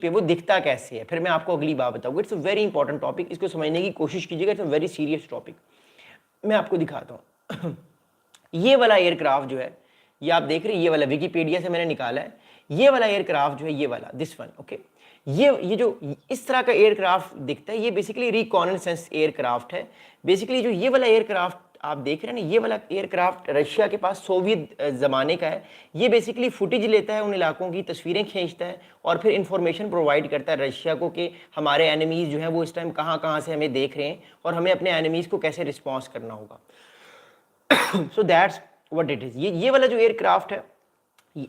पे वो दिखता कैसे है, फिर मैं आपको अगली बार बताऊंगा। It's a very important topic, इसको समझने की कोशिश कीजिएगा। It's a very serious topic. मैं आपको दिखाता हूँ ये वाला एयरक्राफ्ट जो है, ये आप देख रहे हैं, ये वाला विकीपीडिया से मैंने निकाला है। ये वाला एयरक्राफ्ट जो है, ये वाला दिस वन, ओके, ये जो इस तरह का एयरक्राफ्ट दिखता है, ये बेसिकली रिकॉनेसेंस एयरक्राफ्ट है। बेसिकली जो ये वाला एयरक्राफ्ट आप देख रहे हैं ना, ये वाला एयरक्राफ्ट रशिया के पास सोवियत ज़माने का है। ये बेसिकली फुटेज लेता है, उन इलाकों की तस्वीरें खींचता है और फिर इंफॉर्मेशन प्रोवाइड करता है रशिया को कि हमारे एनिमीज़ जो हैं वो इस टाइम कहाँ कहाँ से हमें देख रहे हैं और हमें अपने एनिमीज़ को कैसे रिस्पॉन्स करना होगा। सो दैट्स व्हाट इट इज़। ये वाला जो एयरक्राफ्ट है,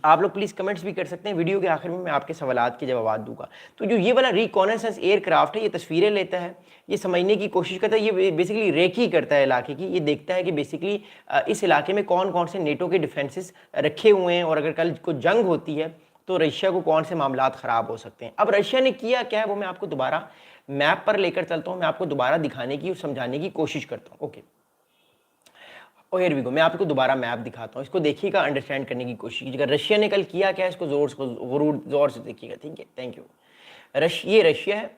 आप लोग प्लीज़ कमेंट्स भी कर सकते हैं। वीडियो के आखिर में मैं आपके सवालात के जवाब दूंगा। तो जो ये वाला रिकॉनेसेंस एयरक्राफ्ट है, ये तस्वीरें लेता है, ये समझने की कोशिश करता है, ये बेसिकली रेकी करता है इलाके की। ये देखता है कि बेसिकली इस इलाके में कौन कौन से नेटो के डिफेंसेस रखे हुए हैं और अगर कल को जंग होती है तो रशिया को कौन से मामलात ख़राब हो सकते हैं। अब रशिया ने किया क्या है वो मैं आपको दोबारा मैप पर लेकर चलता हूँ, मैं आपको दोबारा दिखाने की और समझाने की कोशिश करता हूँ। ओके, और हियर वी गो, मैं आपको दोबारा मैप दिखाता हूँ, इसको देखिएगा, अंडरस्टैंड करने की कोशिश कीजिएगा। रशिया ने कल किया क्या है, इसको जोर से देखिएगा, ठीक है, थैंक यू। ये रशिया है,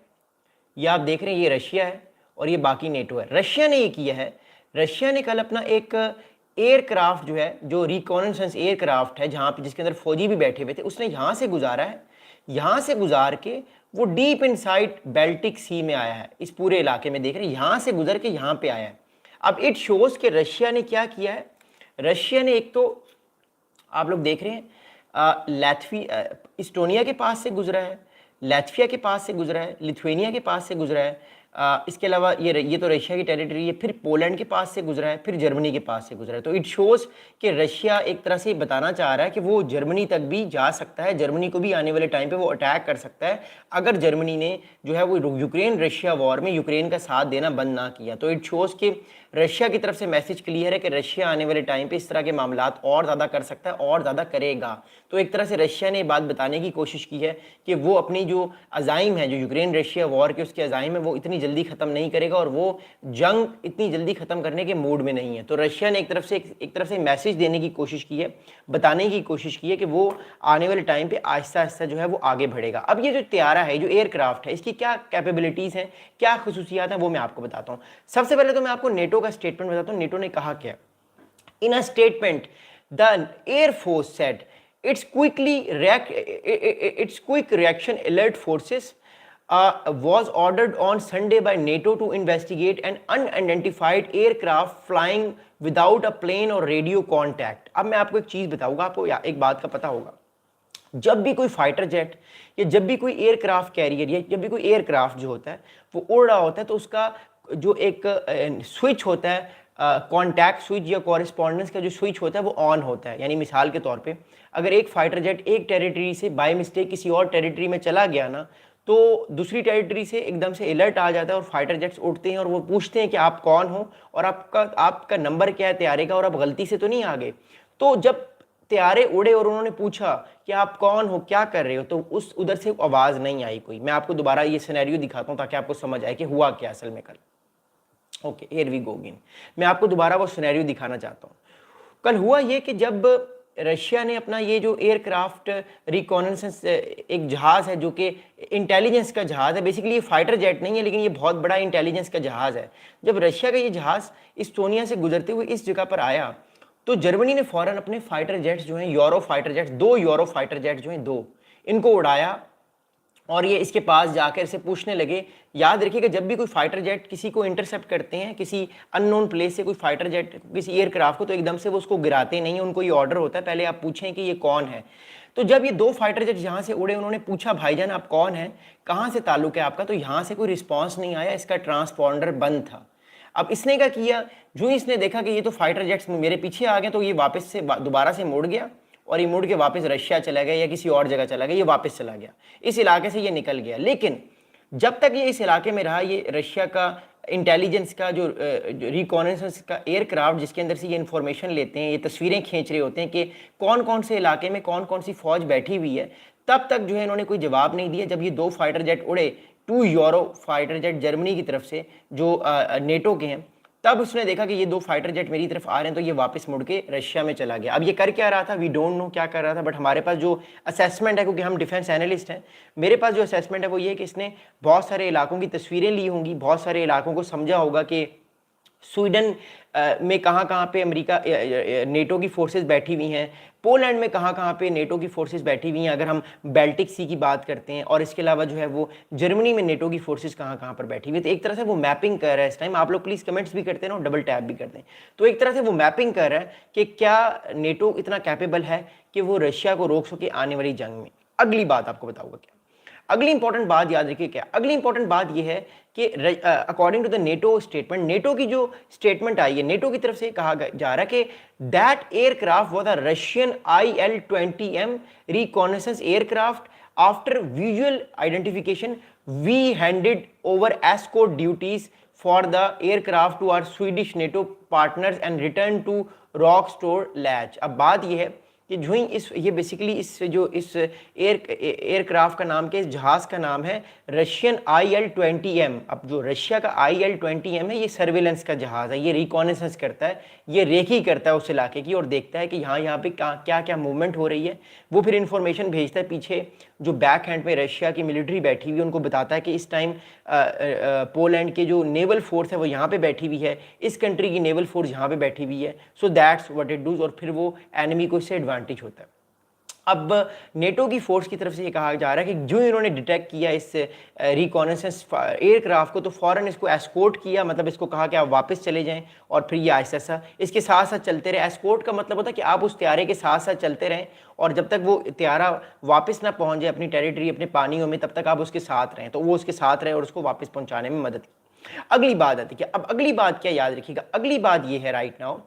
ये आप देख रहे हैं, ये रशिया है और ये बाकी नेटो है। रशिया ने ये किया है, रशिया ने कल अपना एक एयरक्राफ्ट जो है, जो रिकॉनेसेंस एयरक्राफ्ट है, जहाँ पे जिसके अंदर फौजी भी बैठे हुए थे, उसने यहाँ से गुजारा है, यहाँ से गुजार के वो डीप इनसाइड बेल्टिक सी में आया है। इस पूरे इलाके में देख रहे हैं, यहाँ से गुजर के यहाँ पे आया है। अब इट शोज कि रशिया ने क्या किया है। रशिया ने एक तो आप लोग देख रहे हैं लैथविया, इस्टोनिया के पास से गुजरा है, लैथविया के पास से गुजरा है, लिथुएनिया के पास से गुजरा है, इसके अलावा ये तो रशिया की टेरिटरी है, फिर पोलैंड के पास से गुजरा है, फिर जर्मनी के पास से गुजरा है। तो इट शोज़ कि रशिया एक तरह से बताना चाह रहा है कि वो जर्मनी तक भी जा सकता है, जर्मनी को भी आने वाले टाइम पे वो अटैक कर सकता है अगर जर्मनी ने जो है वो यूक्रेन रशिया वॉर में यूक्रेन का साथ देना बंद ना किया। तो इट शोज़ कि रशिया की तरफ से मैसेज क्लियर है कि रशिया आने वाले टाइम पे इस तरह के मामलात और ज़्यादा कर सकता है और ज़्यादा करेगा। तो एक तरह से रशिया ने बात बताने की कोशिश की है कि वो अपनी जो अज़ाइम है, जो यूक्रेन रशिया वॉर के उसके अज़ाइम है, वो इतनी जल्दी ख़त्म नहीं करेगा और वो जंग इतनी जल्दी ख़त्म करने के मूड में नहीं है। तो रशिया ने एक तरफ से मैसेज देने की कोशिश की है, बताने की कोशिश की है कि वो आने वाले टाइम पे आहिस्ता आहिस्ता जो है वो आगे बढ़ेगा। अब ये जो त्यारा है, जो एयरक्राफ्ट है, इसकी क्या कैपेबिलिटीज़ हैं, क्या खसूसियात हैं, वो मैं आपको बताता हूँ। सबसे पहले तो मैं आपको नेटो का स्टेटमेंट बताता हूँ। नेटो ने कहा क्या? In a statement the air force said its quick reaction alert forces was ordered on Sunday by NATO to investigate an unidentified aircraft flying without a plane or radio contact। अब मैं आपको एक चीज़ बताऊंगा, आपको एक बात का पता होगा, जब भी कोई फाइटर जेट या जब भी कोई एयरक्राफ्ट कैरियर या जब भी कोई एयरक्राफ्ट जो होता है वो उड़ रहा होता है, तो उसका जो एक स्विच होता है, कॉन्टैक्ट स्विच या कॉरेस्पॉन्डेंस का जो स्विच होता है वो ऑन होता है। यानी मिसाल के तौर पे अगर एक फाइटर जेट एक टेरिटरी से बाय मिस्टेक किसी और टेरिटरी में चला गया ना, तो दूसरी टेरिटरी से एकदम से अलर्ट आ जाता है और फाइटर जेट्स उठते हैं और वो पूछते हैं कि आप कौन हो और आपका नंबर क्या है तैयारे का और आप गलती से तो नहीं आ गए। तो जब त्यारे उड़े और उन्होंने पूछा कि आप कौन हो, क्या कर रहे हो, तो उस उधर से आवाज़ नहीं आई कोई। मैं आपको दोबारा ये सिनेरियो दिखाता हूँ ताकि आपको समझ आए कि हुआ क्या असल में कल। Okay, here we go again. मैं आपको दोबारा वो सिनेरियो दिखाना चाहता हूँ। कल हुआ ये कि जब रशिया ने अपना ये जो एयरक्राफ्ट रिकॉनेसेंस एक जहाज़ है जो कि इंटेलिजेंस का जहाज़ है, बेसिकली ये फाइटर जेट नहीं है लेकिन ये बहुत बड़ा इंटेलिजेंस का जहाज़ है। जब रशिया का ये जहाज़ इस्टोनिया से गुजरते हुए इस जगह पर आया तो जर्मनी ने फ़ौरन अपने फाइटर जेट्स जो हैं, euro fighter jets, 2 euro fighter jets जो हैं, 2, इनको उड़ाया और ये इसके पास जाकर इसे पूछने लगे। याद रखिएगा, जब भी कोई फाइटर जेट किसी को इंटरसेप्ट करते हैं, किसी अननोन प्लेस से कोई फाइटर जेट किसी एयरक्राफ्ट को, तो एकदम से वो उसको गिराते नहीं हैं, उनको ये ऑर्डर होता है पहले आप पूछें कि ये कौन है। तो जब ये 2 फाइटर जेट यहाँ से उड़े, उन्होंने पूछा भाईजान आप कौन हैं, कहाँ से ताल्लुक है आपका, तो यहाँ से कोई रिस्पॉन्स नहीं आया, इसका ट्रांसपॉन्डर बंद था। अब इसने क्या किया, जो ही इसने देखा कि ये तो फाइटर जेट्स मेरे पीछे आ गए, तो ये वापस से दोबारा से मुड़ गया और ये मुड़ के वापस रशिया चला गया या किसी और जगह चला गया, ये वापस चला गया, इस इलाके से ये निकल गया। लेकिन जब तक ये इस इलाके में रहा, ये रशिया का इंटेलिजेंस का जो रिकॉनेसेंस का एयरक्राफ्ट जिसके अंदर से ये इन्फॉर्मेशन लेते हैं, ये तस्वीरें खींच रहे होते हैं कि कौन कौन से इलाके में कौन कौन सी फौज बैठी हुई है, तब तक जो है इन्होंने कोई जवाब नहीं दिया। जब ये 2 फाइटर जेट उड़े, 2 यूरो फाइटर जेट जर्मनी की तरफ से जो नेटो के हैं, तब उसने देखा कि ये 2 फाइटर जेट मेरी तरफ आ रहे हैं, तो ये वापस मुड़ के रशिया में चला गया। अब ये कर क्या रहा था, वी डोंट नो क्या कर रहा था, बट हमारे पास जो असेसमेंट है, क्योंकि हम डिफेंस एनालिस्ट हैं, मेरे पास जो असेसमेंट है वो ये है कि इसने बहुत सारे इलाकों की तस्वीरें ली होंगी, बहुत सारे इलाकों को समझा होगा कि स्वीडन में कहाँ कहाँ पे अमेरिका नेटो की फोर्सेस बैठी हुई हैं, पोलैंड में कहाँ कहाँ पे नेटो की फोर्सेस बैठी हुई हैं, अगर हम बेल्टिक सी की बात करते हैं, और इसके अलावा जो है वो जर्मनी में नेटो की फोर्सेस कहाँ कहाँ पर बैठी हुई है। तो एक तरह से वो मैपिंग कर रहा है इस टाइम। आप लोग प्लीज़ कमेंट्स भी करते हैं और डबल टैप भी करते हैं। तो एक तरह से वो मैपिंग कर रहा है कि क्या नेटो इतना कैपेबल है कि वो रशिया को रोक सके आने वाली जंग में। अगली बात आपको बताऊंगा क्या, अगली इंपॉर्टेंट बात याद रखिए क्या, अगली इंपॉर्टेंट बात यह है कि according to the NATO statement, NATO की जो स्टेटमेंट आई है, नेटो की तरफ से कहा जा रहा है कि that aircraft was a Russian IL-20M reconnaissance aircraft. After visual identification we handed over escort duties for the aircraft to our Swedish NATO partners and return to Rostock Laage. अब बात यह है कि जो ही ये बेसिकली इस एयरक्राफ्ट का नाम, के इस जहाज़ का नाम है रशियन IL-20M। अब जो रशिया का IL-20M है, ये सर्वेलेंस का जहाज़ है, ये रिकॉनेसेंस करता है, ये रेकी करता है उस इलाके की और देखता है कि यहाँ पे क्या क्या मूवमेंट हो रही है। वो फिर इन्फॉर्मेशन भेजता है पीछे जो बैक हैंड पे रशिया की मिलिट्री बैठी हुई है, उनको बताता है कि इस टाइम पोलैंड के जो नेवल फोर्स है वो यहाँ पे बैठी हुई है, इस कंट्री की नेवल फोर्स यहाँ पे बैठी हुई है, so that's what it does, और फिर वो एनिमी को इससे एडवांटेज होता है। अब नेटो की फोर्स की तरफ से ये कहा जा रहा है कि जो इन्होंने डिटेक्ट किया इस रिकॉनेसेंस एयरक्राफ्ट को, तो फौरन इसको एस्कोर्ट किया, मतलब इसको कहा कि आप वापस चले जाएं, और फिर ये आहिस्ता आहिस्ता इसके साथ साथ चलते रहे। एस्कोर्ट का मतलब होता है कि आप उस त्यारे के साथ साथ चलते रहें, और जब तक वो त्यारा वापस ना पहुंच जाए अपनी टेरिटरी, अपने पानियों में, तब तक आप उसके साथ रहें। तो वो उसके साथ रहे और उसको वापस पहुंचाने में मदद की। अगली बात आती है, अब अगली बात क्या याद रखिएगा, अगली बात ये है राइट नाउ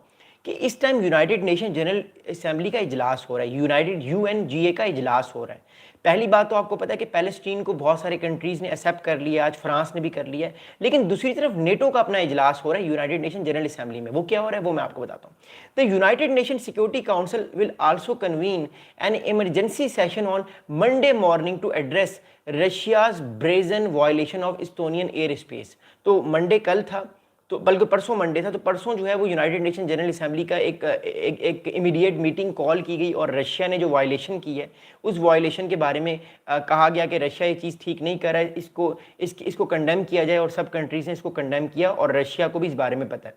कि इस time United nation general assembly का इजलास हो रहा है, यूनाइटेड UNGA का इजलास हो रहा है। पहली बात तो आपको पता है कि पैलेस्टीन को बहुत सारे कंट्रीज़ ने एक्सेप्ट कर लिया, आज फ्रांस ने भी कर लिया है, लेकिन दूसरी तरफ नेटो का अपना इजलास हो रहा है यूनाइटेड नेशन जनरल असेंबली में। वो क्या हो रहा है वो मैं आपको बताता हूँ। The United Nation Security Council will also convene an emergency session on Monday morning to address Russia's brazen violation of Estonian air space. तो मंडे कल था, तो बल्कि परसों मंडे था, तो परसों जो है वो यूनाइटेड नेशन जनरल असेंबली का एक इमीडिएट मीटिंग कॉल की गई, और रशिया ने जो वायलेशन की है उस वायलेशन के बारे में कहा गया कि रशिया ये चीज़ ठीक नहीं कर रहा है, इसको कंडेम किया जाए, और सब कंट्रीज़ ने इसको कंडेम किया और रशिया को भी इस बारे में पता है।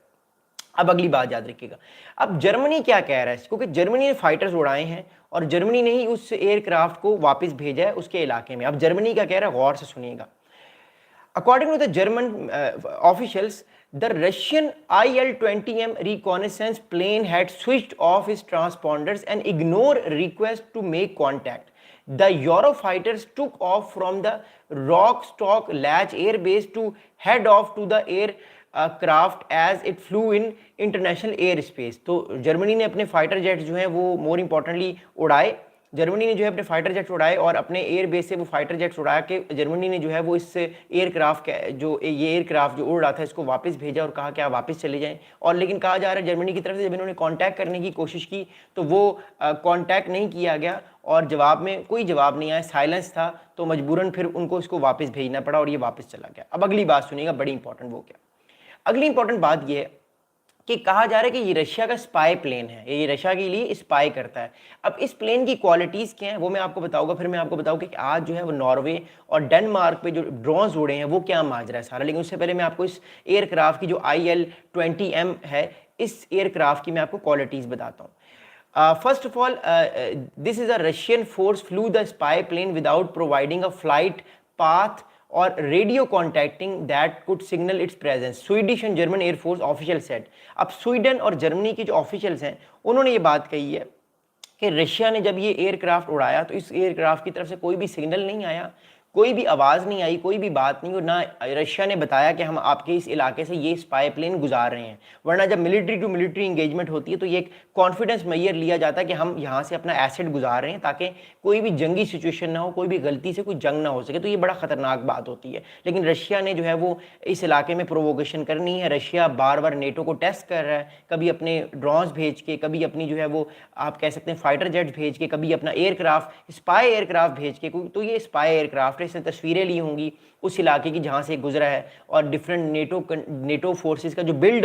अब अगली बात याद रखिएगा, अब जर्मनी क्या कह रहा है, क्योंकि जर्मनी ने फाइटर्स उड़ाए हैं और जर्मनी ने ही उस एयरक्राफ्ट को वापस भेजा है उसके इलाके में। अब जर्मनी क्या कह रहा है, गौर से सुनिएगा। According to the German officials, the Russian IL-20M reconnaissance plane had switched off its transponders and ignored requests to make contact. The Eurofighters took off from the Rostock Lach air base to head off to the aircraft as it flew in international airspace. तो Germany ने अपने fighter jets जो हैं वो more importantly उड़ाए, Germany ने जो है अपने फाइटर जेट्स उड़ाए और अपने एयर बेस से वो फाइटर जेट्स उड़ा के जर्मनी ने जो है वो इस एयरक्राफ्ट जो ये एयरक्राफ्ट जो उड़ रहा था इसको वापस भेजा और कहा कि आप वापस चले जाएं। और लेकिन कहा जा रहा है जर्मनी की तरफ से जब इन्होंने कांटेक्ट करने की कोशिश की तो वो कांटेक्ट नहीं किया गया और जवाब में कोई जवाब नहीं आया, साइलेंस था, तो मजबूरन फिर उनको इसको वापस भेजना पड़ा और ये वापस चला गया। अब अगली बात सुनिएगा, बड़ी इंपॉर्टेंट, वो क्या, अगली इंपॉर्टेंट बात ये है कि कहा जा रहा है कि ये रशिया का स्पाई प्लेन है, ये रशिया के लिए स्पाई करता है। अब इस प्लेन की क्वालिटीज़ क्या हैं वो मैं आपको बताऊंगा, फिर मैं आपको बताऊंगा कि आज जो है वो नॉर्वे और डेनमार्क पे जो ड्रोन्स उड़े हैं वो क्या माजरा है सारा। लेकिन उससे पहले मैं आपको इस एयरक्राफ्ट की जो IL-20M है, इस एयरक्राफ्ट की मैं आपको क्वालिटीज़ बताता हूँ। First of all, this is a Russian force flew the spy plane without providing a flight path और radio contacting that could signal its presence, Swedish and German air force official said. अब Sweden और Germany के जो officials हैं उन्होंने ये बात कही है कि रशिया ने जब ये एयरक्राफ्ट उड़ाया तो इस एयरक्राफ्ट की तरफ से कोई भी सिग्नल नहीं आया, कोई भी आवाज़ नहीं आई, कोई भी बात नहीं, और ना रशिया ने बताया कि हम आपके इस इलाके से ये स्पाई प्लेन गुजार रहे हैं। वरना जब मिलिट्री टू मिलिट्री इंगेजमेंट होती है तो ये एक कॉन्फिडेंस मेजर लिया जाता है कि हम यहाँ से अपना एसेट गुजार रहे हैं ताकि कोई भी जंगी सिचुएशन ना हो, कोई भी गलती से कोई जंग ना हो सके, तो ये बड़ा ख़तरनाक बात होती है। लेकिन रशिया ने जो है वो इस इलाके में प्रोवोकेशन करनी है। रशिया बार बार नेटो को टेस्ट कर रहा है, कभी अपने ड्रोन्स भेज के, कभी अपनी जो है वो आप कह सकते हैं फाइटर जेट्स भेज के, कभी अपना एयरक्राफ्ट स्पाई एयरक्राफ्ट भेज के। तो ये स्पाई एयरक्राफ्ट है, इसने तस्वीरें ली होंगी उस इलाके की जहाँ से गुजरा है और डिफरेंट नेटो फोर्सेस का जो बिल्ड